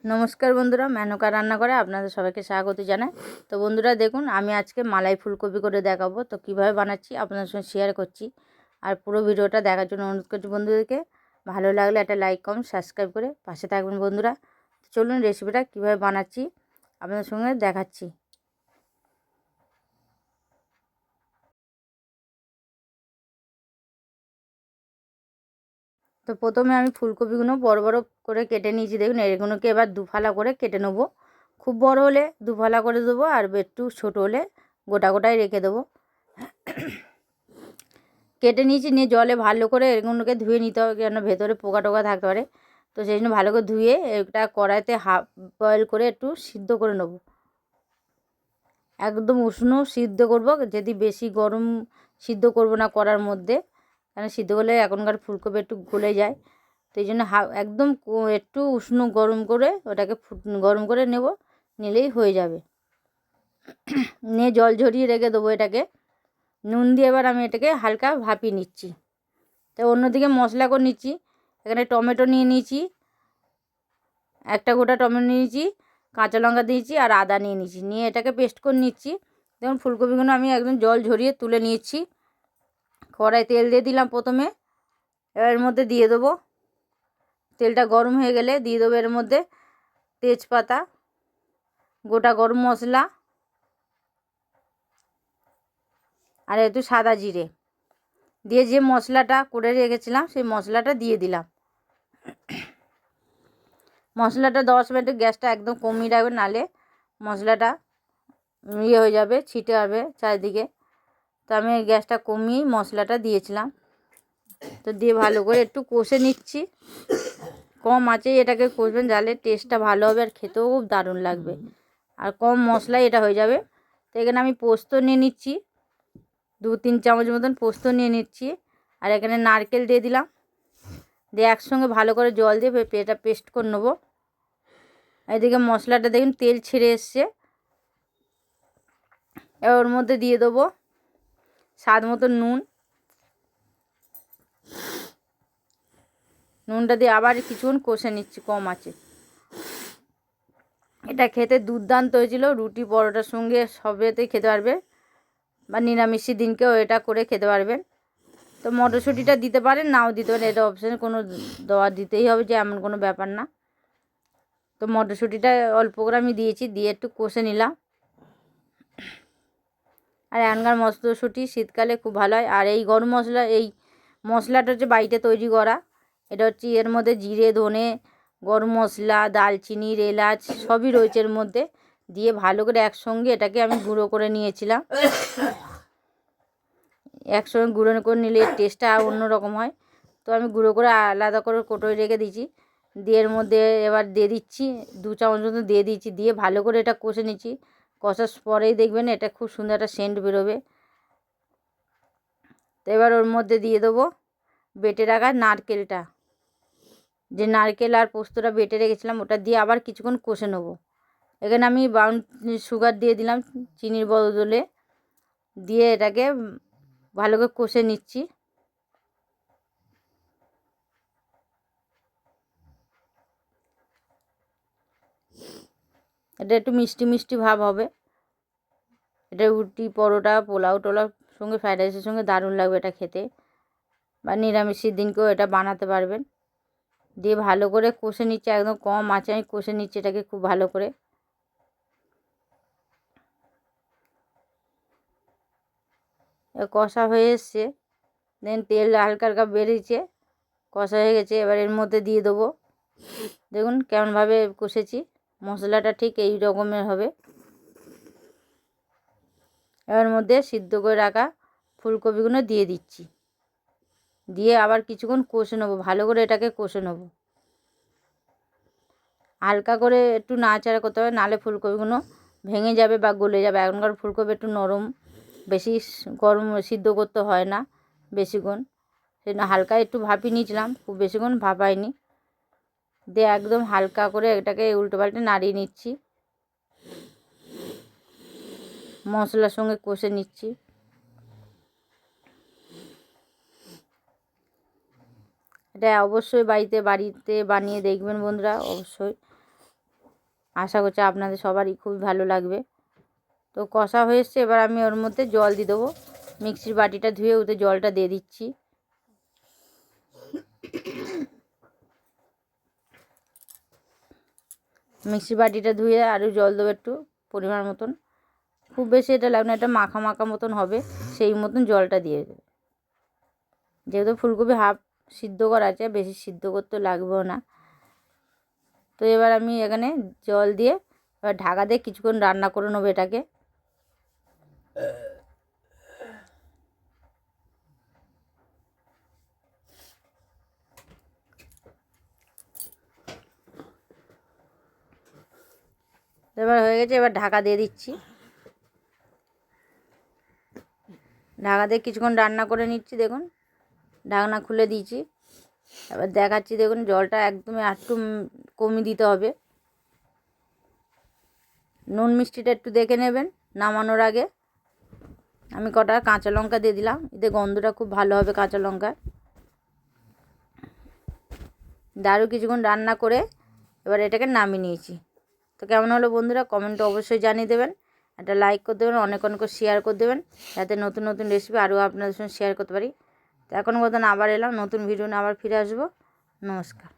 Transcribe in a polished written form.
নমস্কার বন্ধুরা, মেনকা রান্না করে আপনাদের সবাইকে স্বাগত জানাই। তো বন্ধুরা দেখুন, আমি আজকে মালাই ফুলকপি করে দেখাবো। তো কিভাবে বানাচ্ছি আপনাদের সঙ্গে শেয়ার করছি। আর পুরো ভিডিওটা দেখার জন্য অনুরোধ করছি বন্ধুদেরকে। ভালো লাগলে একটা লাইক কমেন্ট সাবস্ক্রাইব করে পাশে থাকবেন বন্ধুরা। তো চলুন রেসিপিটা কিভাবে বানাচ্ছি আপনাদের সঙ্গে দেখাচ্ছি। তো প্রথমে আমি ফুলকপিগুলো বড় বড় করে কেটে নিয়েছি। দেখুন, এগুলোকে এবার দুফালা করে কেটে নেবো। খুব বড় হলে দুফালা করে দেবো, আর একটু ছোটো হলে গোটা গোটাই রেখে দেবো। কেটে নিয়েছি, নিয়ে জলে ভালো করে এগুলোকে ধুয়ে নিতে হবে, কেন ভেতরে পোকা টোকা থাকতে পারে। তো সেই জন্য ভালো করে ধুয়ে এটা কড়াইতে হাফ বয়েল করে একটু সিদ্ধ করে নেব। একদম উষ্ণ সিদ্ধ করব, যদি বেশি গরম সিদ্ধ করব না কড়ার মধ্যে, কারণ সিদ্ধ করলে এখনকার ফুলকপি একটু গলে যায়। তো এই জন্য একদম একটু উষ্ণ গরম করে ওটাকে গরম করে নেব, নিলেই হয়ে যাবে। নিয়ে জল ঝরিয়ে রেখে দেবো এটাকে। নুন দিয়ে এবার আমি এটাকে হালকা ভাপিয়ে নিচ্ছি। তো অন্যদিকে মশলা করে নিচ্ছি। এখানে টমেটো নিয়ে নিয়েছি, একটা গোটা টমেটো নিয়েছি, কাঁচা লঙ্কা দিয়েছি, আর আদা নিয়ে নিয়েছি। নিয়ে এটাকে পেস্ট করে নিচ্ছি। দেখুন, ফুলকপিগুলো আমি একদম জল ঝরিয়ে তুলে নিয়েছি। কড়াই তেল দিয়ে দিলাম প্রথমে। এবার এর মধ্যে দিয়ে দেবো, তেলটা গরম হয়ে গেলে দিয়ে দেবো এর মধ্যে তেজপাতা, গোটা গরম মশলা, আর একটু সাদা জিরে দিয়ে যে মশলাটা করে রেখেছিলাম সেই মশলাটা দিয়ে দিলাম। মশলাটা 10 মিনিট গ্যাসটা একদম কমিয়ে রাখবেন, নাহলে মশলাটা হয়ে যাবে, ছিটে হবে চারিদিকে। তো আমি গ্যাসটা কমিয়েই মশলাটা দিয়েছিলাম। তো দিয়ে ভালো করে একটু কষে নিচ্ছি। কম আঁচে এটাকে কষবেন, জালে টেস্টটা ভালো হবে আর খেতেও খুব দারুণ লাগবে। আর কম মশলায় এটা হয়ে যাবে। তো এখানে আমি পোস্ত নিয়ে নিচ্ছি, 2-3 চামচ মতন পোস্ত নিয়ে নিচ্ছি। আর এখানে নারকেল দিয়ে দিলাম। দিয়ে একসঙ্গে ভালো করে জল দিয়ে এটা পেস্ট করে নেবো। এদিকে মশলাটা দেখুন তেল ছেড়ে এসছে। এবার ওর মধ্যে দিয়ে দেবো স্বাদ মতো নুন। নুনটা দিয়ে আবার কিছুক্ষণ কষে নিচ্ছি কম আছে। এটা খেতে দুর্দান্ত হয়েছিল, রুটি পরোটার সঙ্গে সবেতেই খেতে পারবে, বা নিরামিষের দিনকেও এটা করে খেতে পারবেন। তো মটরশুঁটিটা দিতে পারেন, নাও দিতে পারেন, এটা অপশানে কোনো দেওয়া দিতেই হবে যে এমন কোনো ব্যাপার না। তো মটরশুঁটিটা অল্প করে আমি দিয়েছি, দিয়ে একটু কষে নিলাম। আর এখনকার মটরশুঁটি শীতকালে খুব ভালো হয়। আর এই গরম মশলা, এই মশলাটা হচ্ছে বাড়িতে তৈরি করা। এটা হচ্ছে এর মধ্যে জিরে, ধনে, গরম মশলা, দালচিনি, এলাচ সবই রয়েছে এর মধ্যে। দিয়ে ভালো করে একসঙ্গে এটাকে আমি গুঁড়ো করে নিয়েছিলাম। একসঙ্গে গুঁড়ো করে নিলে টেস্টটা অন্যরকম হয়। তো আমি গুঁড়ো করে আলাদা করে কোটোয় রেখে দিয়েছি। দিয়ে এর মধ্যে এবার দিয়ে দিচ্ছি 2 চামচ মতো দিয়ে দিচ্ছি। দিয়ে ভালো করে এটা কষে নিচ্ছি। কষার পরেই দেখবেন এটা খুব সুন্দর একটা সেন্ট বেরোবে। তো এবার ওর মধ্যে দিয়ে দেবো বেটে রাখা নারকেলটা, যে নারকেল আর পোস্তটা বেটে রেখেছিলাম, ওটা দিয়ে আবার কিছুক্ষণ কষে নেবো। এখানে আমি ব্রাউন সুগার দিয়ে দিলাম চিনির বদলে। দিয়ে এটাকে ভালো করে কষে নিচ্ছি। এটা একটু মিষ্টি মিষ্টি ভাব হবে। এটা রুটি, পরোটা, পোলাও টোলার সঙ্গে, ফ্রাইড রাইসের সঙ্গে দারুণ লাগবে এটা খেতে, বা নিরামিষের দিনকেও এটা বানাতে পারবেন। দিয়ে ভালো করে কষে নিচ্ছে, একদম কম আঁচে আমি কষে নিচ্ছি এটাকে খুব ভালো করে। কষা হয়ে এসছে, দেন তেল হালকা হালকা বেরিয়েছে, কষা হয়ে গেছে। এবার এর মধ্যে দিয়ে দেবো, দেখুন কেমনভাবে কষেছি। মশলাটা ঠিক এই রকমের হবে। এবার মধ্যে সিদ্ধ করে রাখা ফুলকপিগুলো দিয়ে দিচ্ছি। দিয়ে আবার কিছুক্ষণ কষে নেবো, ভালো করে এটাকে কষে নেবো। হালকা করে একটু নাড়াচাড়া করতে হবে, নাহলে ফুলকপিগুলো ভেঙে যাবে বা গলে যাবে। এখনকার ফুলকপি একটু নরম, বেশি গরম সিদ্ধ করতে হয় না বেশিক্ষণ। সেজন্য হালকা একটু ভাপিয়ে নিয়েছিলাম, খুব বেশিক্ষণ ভাপাইনি। দিয়ে একদম হালকা করে এটাকে উল্টো পাল্টে নাড়িয়ে নিচ্ছি, মশলার সঙ্গে কষে নিচ্ছি। এটা অবশ্যই বাড়িতে বানিয়ে দেখবেন বন্ধুরা, অবশ্যই আশা করছি আপনাদের সবারই খুবই ভালো লাগবে। তো কষা হয়ে এসছে, এবার আমি ওর মধ্যে জল দিয়ে দেবো। মিক্সির বাটিটা ধুয়ে ওতে জলটা দিয়ে দিচ্ছি। মিক্সির বাটিটা ধুয়ে আরও জল দেবো একটু পরিমাণ মতন, খুব বেশি এটা লাগবে না, এটা মাখা মাখা মতন হবে, সেই মতন জলটা দিয়ে দেবে। যেহেতু ফুলকপি হাফ সিদ্ধ করা আছে, বেশি সিদ্ধ করতে লাগবেও না। তো এবার আমি এখানে জল দিয়ে এবার ঢাকা দিয়ে কিছুক্ষণ রান্না করে নেবো এটাকে। এবার হয়ে গেছে, এবার ঢাকা দিয়ে দিচ্ছি। ঢাকা দিয়ে কিছুক্ষণ রান্না করে নিচ্ছি। দেখুন ঢাকনা খুলে দিয়েছি, এবার দেখাচ্ছি। দেখুন জলটা একদমই একটু কমিয়ে দিতে হবে। নুন মিষ্টিটা একটু দেখে নেবেন নামানোর আগে। আমি কটা কাঁচা লঙ্কা দিয়ে দিলাম, এতে গন্ধটা খুব ভালো হবে কাঁচা লঙ্কা। দারু কিছুক্ষণ রান্না করে এবার এটাকে নামিয়ে নিয়েছি। তো কেমন হলো বন্ধুরা, কমেন্টে অবশ্যই জানিয়ে দেবেন। একটা লাইক করে দেবেন, অনেক অনেক শেয়ার করে দেবেন, যাতে নতুন নতুন রেসিপি আরও আপনাদের সঙ্গে শেয়ার করতে পারি। তো এখন মতন আবার এলাম নতুন ভিডিও নিয়ে, আবার ফিরে আসবো। নমস্কার।